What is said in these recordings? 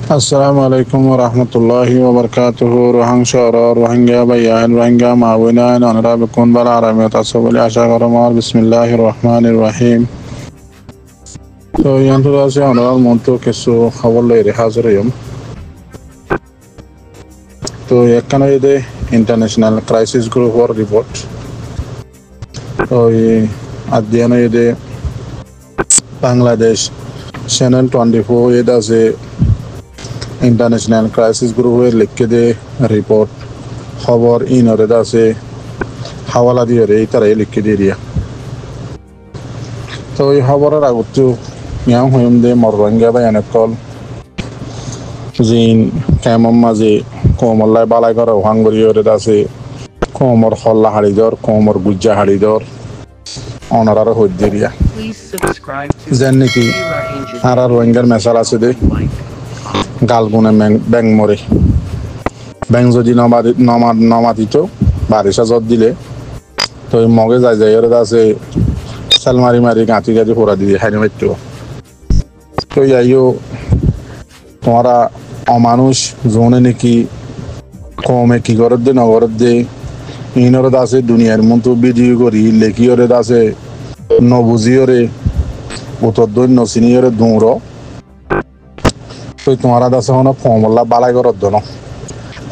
Assalamu alaikum wa rahmatullahi wa barakatuhu. Rohingya or Rohingya bayan Rohingya mawina and honorable Kunbala Aramiyat Asabali Ashagaramar Bismillahir Rahmanir Rahim. So Yanturasi honorable Montu Kesu Hawale Hazarium. So Yakana de International Crisis Group or report. So at the end of the Bangladesh Channel 24 it as a international crisis group लिख के दे report खबर इन और इधर से हवाला दिए रे इधर लिख के दे दिया तो ये खबर है आगुत जो यहाँ हुए हम दे मरवाएंगे भाई अनेकल जिन कैमम मजे कोमल्ला बाला कर वहांगरी और इधर से कोमर खल्ला हरिदर कोमर गुज्जा हरिदर ऑनर हो दिया जैन की आरा रोएंगर मसाला से दे গালগুনে ব্যাং মরে ব্যাং যদি নমাদিত বারিশা জত দিলে তো মগে যায় যায় ওরা আছে সাল মারি মারি গাঁতি গাঁতি ফোড়া দিয়ে হাইনে মারতো তো যাইও তোমরা অমানুষ জোনে নাকি কমে কি করত দে নগরত দে ইনরে আছে দুনিয়ার মতো ভিডিও করি লেখি ওরে আছে নবুজি ওরে উত্তর দৈন্য সিনিয়রে দৌড় তো তোমারা দাসে হন কমল্লা বালাই করত দন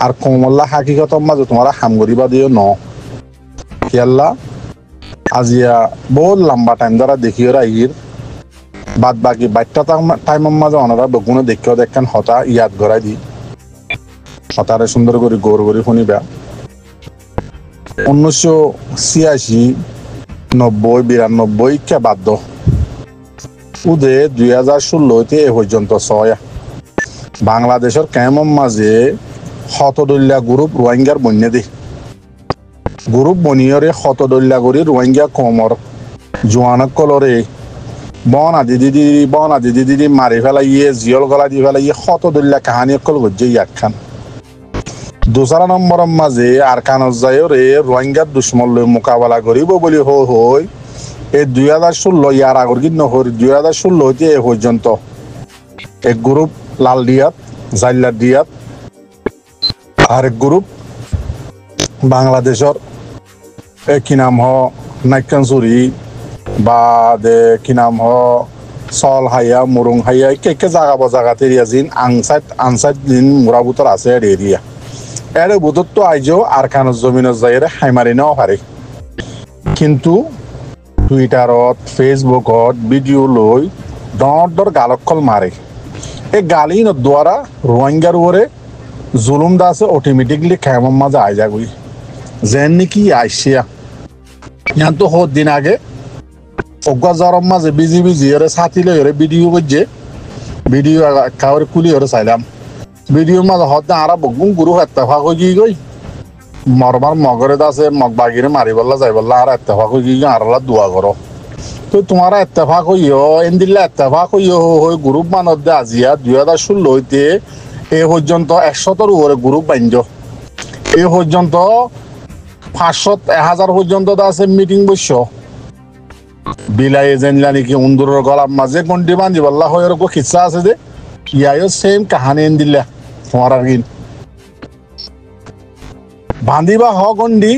আর কমল্লা হাকিকত মাঝে তোমারা হামগরিবা দিও ন ইয়াল্লা আজিয়া বহুত লম্বা টাইম ধরা দেখিও রাইর বাদ বাকি বাইটটা টাইমের মাঝে অনারা বগুনে দেখিও দেখেন হতা ইয়াদ গড়াই দি হতারে সুন্দর করে গোর গড়ি শুনিবা 1986 90 92 কে বাদ উদে 2016 এ পর্যন্ত ছয় বাংলাদেশের কেমন মাঝে শতদলীয়া গ্রুপ রোহিঙ্গার বন্যে দে গ্রুপ বনিয়রে শতদলীয়া করে রোহিঙ্গা কমর জোয়ানক কলরে বন আদি দিদি মারি ফেলাইয়ে জিয়ল গলা দি ফেলাইয়ে শতদলীয়া কাহানি অকল গজ্জে ইয়াখান দোসরা নম্বরের মাঝে আরকানত যায়রে রোহিঙ্গার দুশ্মনলৈ মোকাবেলা করিব বলি হই এই 2016 ইয়ার আগর কি নহর 2016 হইতে এ পর্যন্ত এক গ্রুপ লাল দিয়াত জাইলা দিয়াত আর এক গ্রুপ বাংলাদেশের কি নাম হ নাইকানসুরি বা দে কি নাম হ সল হাইয়া মুরুং হাইয়া কে জায়গা এরিয়া জিন আনসাইড জিন মুরাবুতর আছে এরিয়া এর বুতর তো আইজো আর খানের জমিনের যাইরে হাইমারি নেওয়া পারে কিন্তু টুইটারত ফেসবুকত ভিডিও লই ডর গালকল মারে এই গালিন দ্বারা রোহিঙ্গার উপরে জুলুম দাসে অটোমেটিকলি খেমার মাঝে আই যাগুই যেন নাকি আইসিয়া ইয়ান তো হত দিন আগে অজ্ঞা জ্বরম মাঝে বিজি ওরে ছাতি লই ওরে ভিডিও করছে ভিডিও কাউরে কুলি ওরে চাইলাম ভিডিওর মাঝে হত আরা বগুন গুরু এত্তেফাক হয়ে গই মরবার মগরে দাসে মগ বাগিরে মারি বললা যাই বললা আর এত্তেফাক হয়ে গই আরলা দোয়া করো তো তোমারা এত্তেফাক হইও এন্দিল্লা এত্তেফাক হইও হই গ্রুপ মানত দে আজিয়া 2016 হইতে এই পর্যন্ত 100 উপরে গ্রুপ বান্ধ এই পর্যন্ত 500 1000 পর্যন্ত আছে মিটিং বসছ বিলাই এজেন্টলা নাকি উন্দুরের গলার মাঝে গন্ডি বান্ধি বললা হয় ওর খিচ্ছা আছে যে ইয়ায়ও সেম কাহানি এন্দিল্লা তোমার কিন বান্ধিবা হ গন্ডি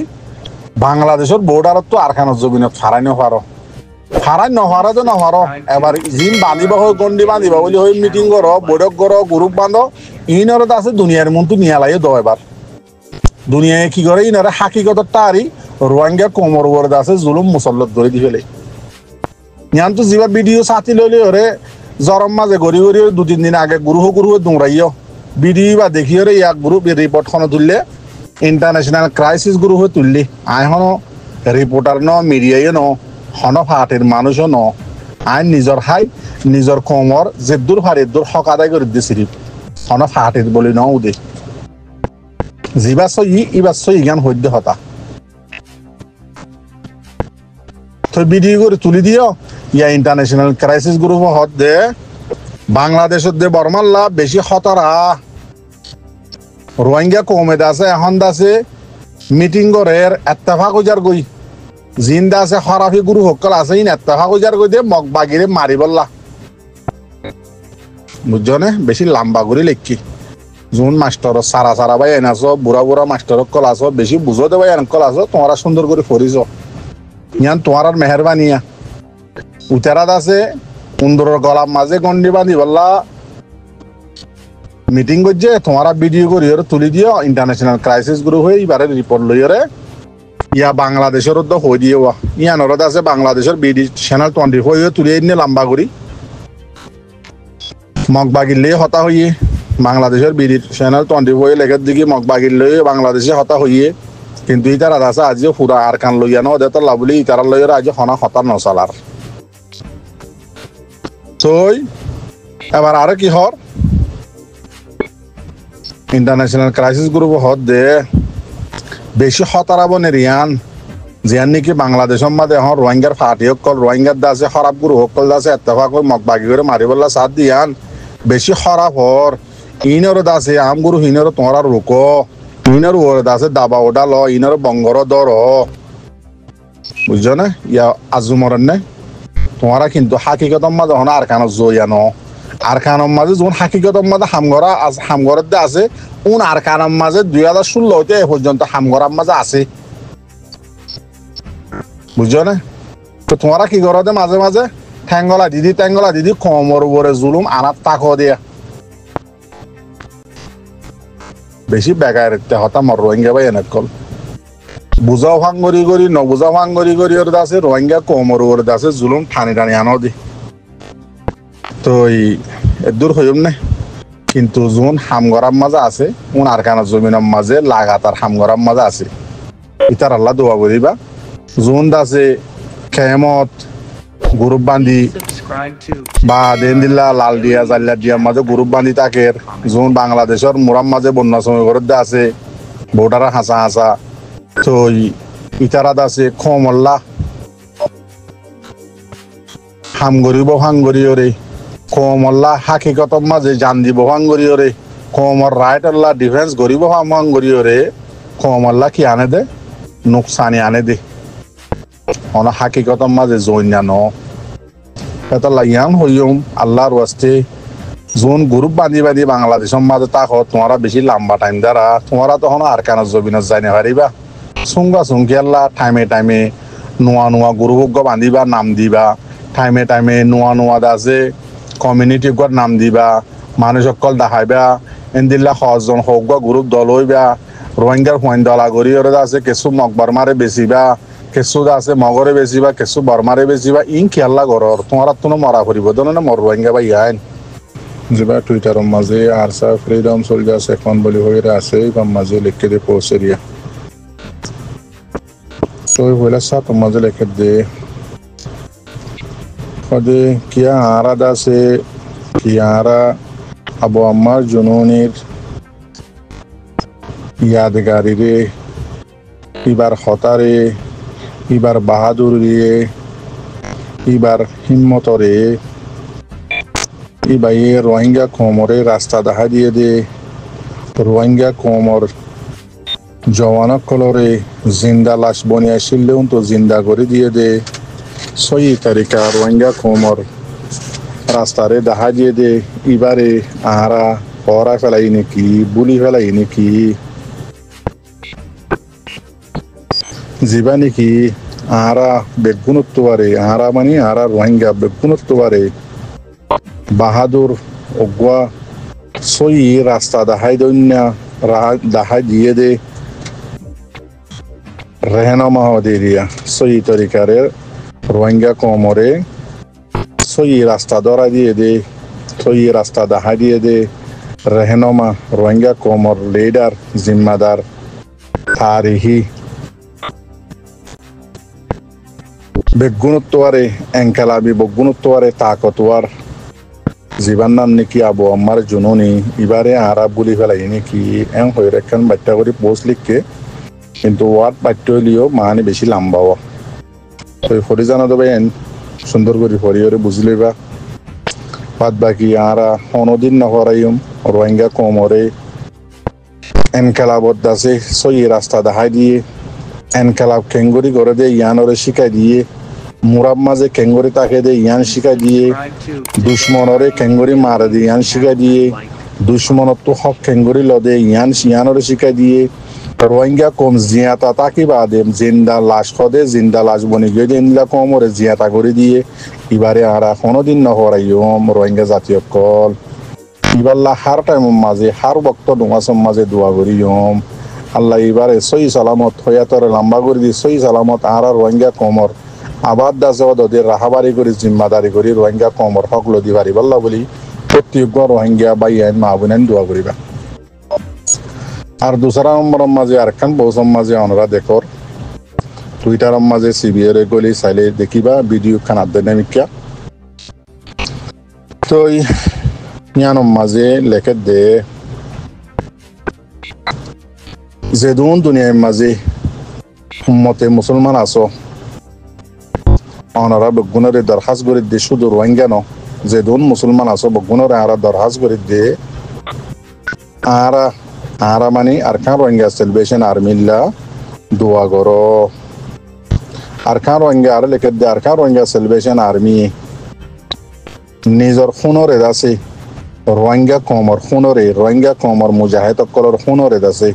বাংলাদেশের বর্ডারত তো আরখানত জমিনত ফারাই নপারো ফারাই নপারা তো নপারো এবার জিন বান্ধিবা হয় গন্ডি বান্ধিবা বলি হয় মিটিং করো বৈঠক করো গ্রুপ বান্ধ ইনরত আছে দুনিয়ার মতো নিয়া লাগে দ এবার দুনিয়ায় কি করে ইনারে হাকিকত তারি রোহিঙ্গা কোমর উপরে আছে জুলুম মুসল্লত ধরে দি ফেলে ইয়ান তো জিবা ভিডিও সাথী লইলে ওরে জরম মাঝে গড়ি 2-3 দিন আগে গুরুহ দৌড়াইও ভিডিও বা দেখিও রে ইয়াক গ্রুপ রিপোর্ট খন তুললে ইন্টারন্যাশনাল ক্রাইসিস গ্রুপ তুললি আই হন রিপোর্টার ন মিডিয়ায় ন হন ফাটের মানুষও ন আইন নিজর কোমর যে দূর ফারে দূর হক আদায় করে দিছিলি হন ফাটের বলি ন উদে জিবা সই ইবা সই জ্ঞান হইতে হতা তো ভিডিও করে তুলি দিও ইয়া ইন্টারন্যাশনাল ক্রাইসিস গ্রুপ হত দে বাংলাদেশত দে বর্মাল্লা বেশি খতরা রোহিঙ্গা কমে দাসে এখন দাসে মিটিং করের এত্তেফাক উজার গই জিন দাসে খরাফি গুরু হকল আছে ইন এত্তেফাক উজার গই দে মগ বাগিরে মারি বললা বুঝছো নে বেশি লম্বা করে লেখি যোন মাস্টার সারা সারা ভাই এনাছ বুড়া বুড়া মাস্টার কল আছো বেশি বুঝো দে ভাই এন কল আছো তোমরা সুন্দর করে পড়িছ ইয়ান তোমার আর মেহরবানিয়া উতেরাত আছে সুন্দরের গলার মাঝে গন্ডি বাঁধি বললা মিটিং করছে তোমারা ভিডিও করি তুলি দিও ইন্টারন্যাশনাল ক্রাইসিস গ্রুপ হয়ে এবারে রিপোর্ট লইরে ইয়া বাংলাদেশের তো হয়ে দিয়ে ইয়া নরদ আছে বাংলাদেশের বিডি চ্যানেল 24 তুলিয়ে নিয়ে লম্বা করি মগবাগিলে হতা হইয়ে বাংলাদেশের বিডি চ্যানেল 24 লেখার দিকে মগবাগিলে বাংলাদেশে হতা হইয়ে কিন্তু ইতারা আছে আজিও পুরা আর কান লইয়া ন ওদের তো লাভলি ইতারা লইয়া আজ হনা হতা নচালার তই এবার আর কি হর ইন্টারন্যাশনাল ক্রাইসিস গ্রুপ হত দে বেশি হতারাব নেরিয়ান জিয়ান নাকি বাংলাদেশের মাঝে এখন রোহিঙ্গার ফাটি হকল রোহিঙ্গার দাসে খরাব গ্রুপ হকল দাসে এত্তেফাক করে মগবাগি করে মারি বললা সাথ দিয়ান বেশি খরাব হর ইনর দাসে আম গুরু হিনর তোমার রুক ইনর ওর দাসে দাবা ওডা ল ইনর বঙ্গর দর বুঝছো না ইয়া আজুমরন নে তোমারা কিন্তু হাকিকতর মাঝে হন আর কানো জয়ানো আর কানোর মাঝে যখন হাকিকতর মাঝে হামগরের দে আছে উন আর কানোর মাঝে 2016 হইতে এ পর্যন্ত হামগরার মাঝে আছে বুঝছো না তো তোমরা কি করো মাঝে মাঝে ঠ্যাঙ্গলা দিদি কমর উপরে জুলুম আনার তাকো দিয়া বেশি বেগায় রেখতে হতা মর রোহিঙ্গা ভাই এনে কল বুঝাও ভাঙ্গরি করি নবুঝাও ভাঙ্গরি করি ওর দাসে রোহিঙ্গা কমর উপরে দাসে জুলুম টানি আনো দি তো দূর হইম না কিন্তু যোন হামগরার মাঝে আছে উন আর কানার জমিনের মাঝে লাগাতার হামগরার মাঝে আছে ইতার আল্লাহ দোয়া করিবা যোন দাসে খেমত গ্রুপ বান্ধি বা দেন দিল্লা লাল দিয়া জাল্লা দিয়ার মাঝে গ্রুপ বান্ধি থাকে যোন বাংলাদেশের মোরাম মাঝে বন্যা সময় ঘরত আছে বর্ডার হাসা তো ইতারাত আছে খমল্লা হামগরি ওরে কমল্লা হাকিকতর মাঝে জান দিব হাঙ্গরি ওরে কমর রাইট আল্লাহ ডিফেন্স করিব হাঙ্গরি ওরে কমল্লা কি আনে দে নুকসানি আনে দে অন হাকিকতর মাঝে জৈন্যানো এটা লাগিয়ান হইম আল্লাহর ওয়াস্তে যোন গ্রুপ বান্ধি বাংলাদেশের মাঝে তাক তোমরা বেশি লম্বা টাইম দ্বারা তোমরা তখন আর কেন জবিনত যাই না পারিবা চুংকি আল্লাহ টাইমে নোয়া গ্রুপ বান্ধিবা নাম দিবা টাইমে নোয়া দাসে কমিউনিটি নাম দিবা মানুষ সকল দেখাইবা এনদিল্লা সজন হোক বা গ্রুপ দল হইবা রোহিঙ্গার ফোন দলা গড়ি আছে কিছু মকবার মারে বেচিবা কিছু আছে মগরে বেচিবা কিছু বরমারে বেচিবা ইন খেয়াল্লা ঘর তোমার তো মরা ফুরিব না মর রোহিঙ্গা বা ইয়াইন যেবা টুইটারের মাঝে আরসা ফ্রিডম সোলজার্স এখন বলি হয়ে আছে বা মাঝে লিখে দিয়ে পৌঁছে দিয়া তো হইলা সাত মাঝে লিখে দে কদে কিয়া আরা দাসে কিয়ারা আবু আম্মার জুনুনির ইয়াদগারি রে এবার হতারে এবার বাহাদুর রে এবার হিম্মতরে এবার রোহিঙ্গা কোমরে রাস্তা দেখা দিয়ে দে রোহিঙ্গা কোমর জওয়ানক কলরে জিন্দা লাশ বনিয়া শিললেও তো জিন্দা করে দিয়ে দে সই তারিকা রোহিঙ্গা কোমর রাস্তারে দেখা দিয়ে দে এবারে আহারা পড়া ফেলাই নাকি বুলি ফেলাই নাকি জীবা নাকি আহারা বেগুনত্ব পারে আহারা মানে আহারা রোহিঙ্গা বেগুনত্ব পারে বাহাদুর অগুয়া সই রাস্তা দেখাই দন্যা দেখাই দিয়ে দে রেহনামা দিয়ে দিয়া সই তরিকারে রোহিঙ্গা কোমরে সই রাস্তা ধরা দিয়ে দে সই রাস্তা দেখা দিয়ে দে রেহনামা রোহিঙ্গা কোমর লিডার জিম্মাদার তারিহি বেগুনত্বরে এঙ্কেলাবি বগুনত্বরে তাকতওয়ার জীবান নাম নাকি আবু আম্মার জুনুনি এবারে আরা বুলি ফেলাই নাকি এম হয়ে রেখান বাচ্চা করে পোস্ট লিখকে কিন্তু ওয়ার্ড বাচ্চা হইলেও মানে বেশি লম্বাও তো ফরি জানা দেবে সুন্দর করে ফরিওরে বুঝলিবা বাদ বাকি আরা অনদিন নহরাইম রোহিঙ্গা কোমরে এনকেলাবত আছে সই রাস্তা দেখাই দিয়ে এনকেলাব খেঙ্গুরি করে দিয়ে ইয়ানরে শিখাই দিয়ে মুরাব মাঝে কেঙ্গরি তাকে দে ইয়ান শিখাই দিয়ে দুশ্মনরে কেঙ্গরি মারে দিয়ে ইয়ান শিখাই দিয়ে দুশ্মনত তো হক কেঙ্গরি লদে ইয়ানরে শিখাই দিয়ে রোহিঙ্গা কম জিয়াতা তাকি বাদে জিন্দা লাশ খদে জিন্দা লাশ বনি গিয়ে জিন্দা কমরে জিয়াতা করে দিয়ে এবারে আরা কোনোদিন নহরাইম রোহিঙ্গা জাতীয় কল ইবাল্লা হার টাইম মাঝে হার বক্ত ডোঙাসম মাঝে দোয়া করিম আল্লাহ এবারে সই সালামত হইয়া তোর লম্বা করে দি সই সালামত আরা রোহিঙ্গা কমর আবাদ দাসে ওদের রাহাবারি করে জিম্মাদারি করি রোহিঙ্গা কমর হক লদি পারি বল্লা বলি প্রত্যেক রোহিঙ্গা বাই আইন মা বোন দোয়া করিবা আর দুসরা নম্বর মাঝে আর খান বৌসম মাঝে অনরা দেখর টুইটার মাঝে সিবিআর গলি চাইলে দেখিবা ভিডিও খান আদামিকা তো ইয়ানম মাঝে লেখে দে যেদুন দুনিয়ার মাঝে উম্মতে মুসলমান আছো অনারা বগুণরে দরখাস্ত করে দে শুধু রোহিঙ্গা ন যেদুন মুসলমান আছো বগুণরে আরা দরখাস্ত করে দে আরা মানে আরকান রোহিঙ্গা সেলিব্রেশন আর্মিল্লা দোয়া করো আরকান রোহিঙ্গা আর লেখে দে আরকান রোহিঙ্গা সেলিব্রেশন আর্মি নিজর খুনরে আছে রোহিঙ্গা কমর মুজাহিদ অকলর খুনরে আছে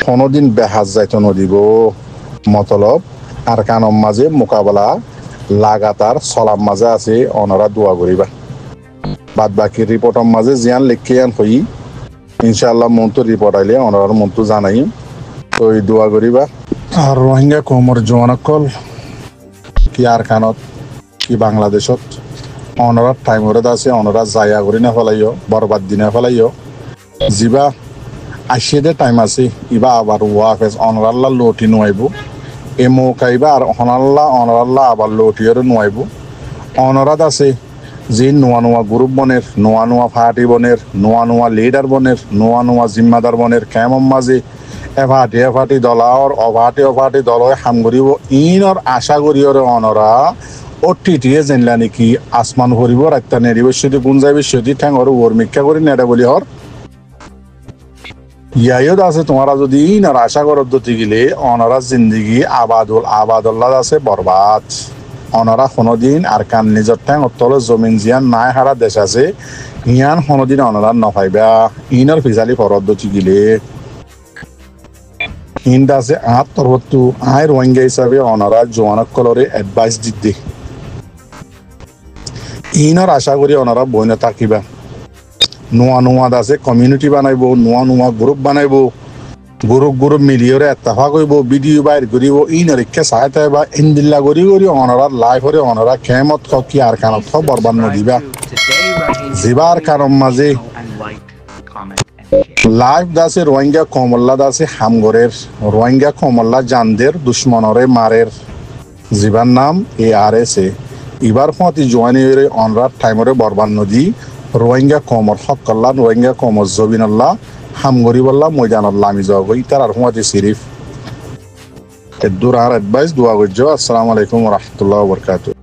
কোনোদিন বেহাজ যাইতো নদিব মতলব আরকানম মাঝে মোকাবেলা লাগাতার সলাম মাঝে আছে অনরা দোয়া করিবা বাদ বাকি রিপোর্টর মাঝে জিয়ান লিখিয়ান হই ইনশাআল্লাহ মনতো রিপোর্ট আইলে অনরার মনতো জানাই তো এই দোয়া করিবা আর রোহিঙ্গা কমর জওয়ানকল কি আরকানত কি বাংলাদেশত অনরার টাইমরে আছে অনরা জায়া করি না ফেলাইও বরবাদ দিনে ফেলাইও যিবা আসিয়ে টাইম আছে ইবা আবার ওয়াফেজ অনরাল্লা লটি নোয়াইব এ মৌকাইবা আর অনরাল্লা আবার লটিয়ারও নোয়াইব অনরাত আছে যে নোয়া গ্রুপ বনের নোয়া পার্টি বনের নোয়া লিডার বনের নোয়া জিম্মাদার বনের কেমন মাঝে এফাটি দলার অভাটি দল হাম করিব ইনর আশা করিয়র অনরা অটিটিয়ে জানলা নাকি আসমান ভরিব রাত্তা নেড়িব সেটি গুঞ্জাইব সেটি ঠ্যাঙর ওর মিক্ষা করি নেড়ে বলি হর ইয়াইদ আছে তোমারা যদি ইনার আশা করত দতি গেলে অনরা জিন্দিগি আবাদুল্লাহ আছে বরবাদ অনরা কোনোদিন আর কান নিজর ঠ্যাং অতল জমিন জিয়ান নাই হারা দেশ আছে ইয়ান কোনোদিন অনরা নপাইবা ইনর ফিজালি ফরত দতি গেলে ইন্দা আছে তরবত্তু আয় রোহিঙ্গা হিসাবে অনরা জোয়ানক কলরে এডভাইস দিতে ইনর আশা করি অনরা বইনে থাকিবা নোয়া আছে কমিউনিটি বানাইব নোয়া গ্রুপ বানাইব গ্রুপ মিলিয়রে এত্তাফা করব ভিডিও বাইর করিব ইনরিক্ষা সহায়তা বা ইন্দিল্লা করি অনরার লাইফ হরে অনরা খেমত কি আর কানত বরবাদ নদিবা জিবার কারণ মাঝে লাইফ দাসে রোহিঙ্গা কমল্লা দাসে হামগরের রোহিঙ্গা কমল্লা জানদের দুশ্মনরে মারের জিবার নাম ARS এবার ফতি জোয়ানি অনরার টাইমরে বরবাদ নদী রোহিঙ্গা কমর হকল্লা রোহিঙ্গা কমর জবিনাল্লাহ হামগরিবাল্লাহ ময়দানাল্লাহ আমি যাওয়া গই তার আর হুমাতি সিরিফ এদুর আর অ্যাডভাইস দোয়া করছো আসসালামু আলাইকুম ওয়া রাহমাতুল্লাহি ওয়া বারাকাতুহু